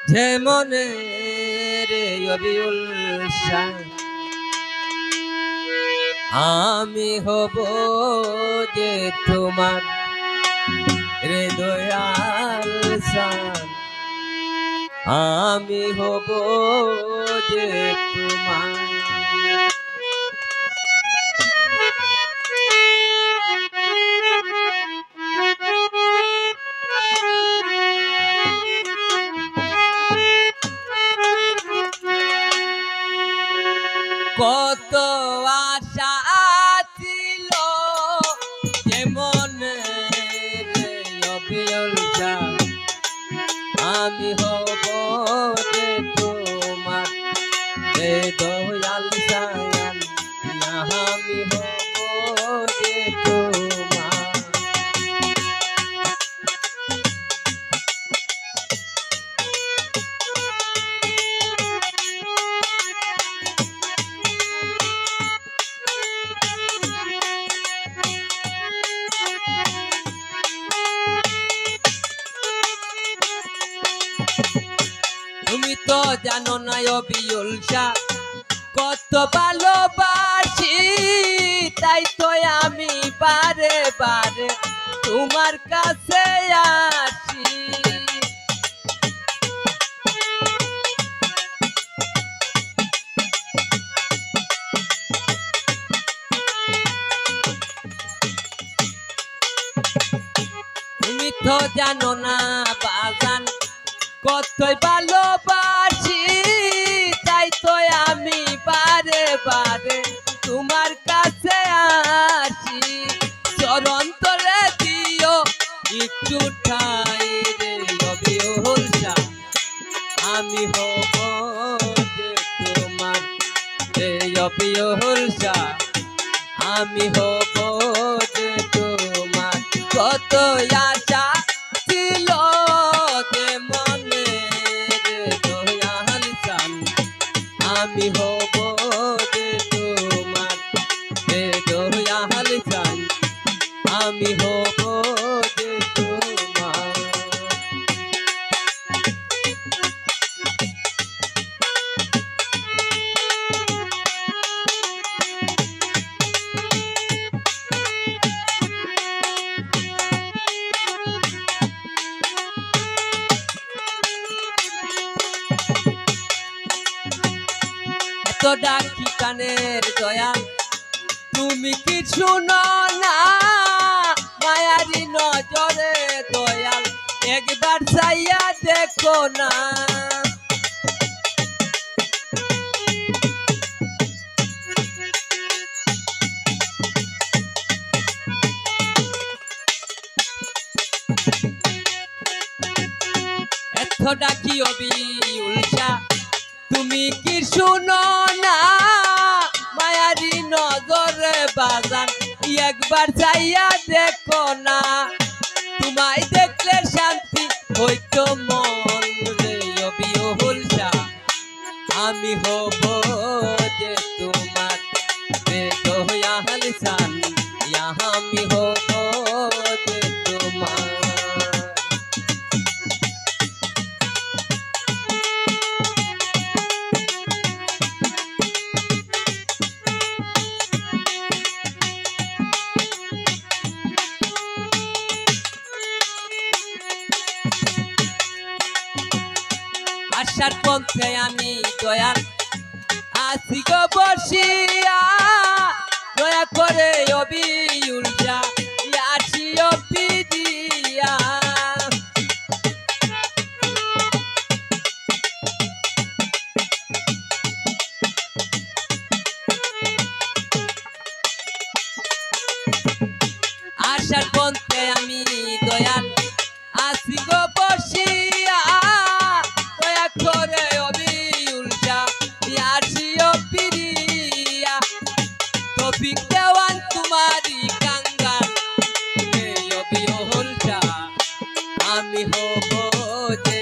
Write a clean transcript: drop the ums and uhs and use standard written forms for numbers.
যেমনে রে অবিউল শাহ আমি হব যে তোমার রে দয়াল শাহ আমি হব যে তোমার কত আশা ছিল যেমন অবিয়ল আমি হব যে তোমার দয়াল সায়াল আমি হব যে তোমার তুমি তো জানো না অবিউল শাহ কত ভালোবাসি তাই তো আমি বারে বারে তোমার কাছে আসি তুমি তো জানো না বাগান কতই ভালোবাসি তাই তো আমি বারে বারে তোমার কাছে আসি চরণ তলে দিও একটু ঠাই রে অবিউল শাহ আমি হব যে তোমার রে অবিউল শাহ আমি হব যে তোমার কত আশা ছিল যে মনে রে দয়াল শাহ আমি হব যে তোমার রে দয়াল শাহ আমি হব যে তোমার এত ডাকি কানের দয়াল তুমি কি শুনো না মায়ারি নজরে দয়াল একবার চাইয়া দেখো না এত ডাকি অবিউল শাহ তুমি কি শুনো না মায়ারি নজরে বাজান একবার চাইয়া দেখো না তোমায় দেখলে শান্তি হইতো মন রে অবিউল শাহ আমি হব যে তোমার রে দয়াল শাহ আমি হব যে তোমার আশার পথে আমি দয়াল আসি গো বসিয়া দয়া করে অবিউল শাহ আসিও পিদিয়া আশার পথে আমি দয়াল আসি গো বসিয়া দয়া করে অবিউল শাহ আসিও পিদিয়া তৌফিক দেওয়ান তোমারি কাঙ্গাল রে অবিউল শাহ আমি হব যে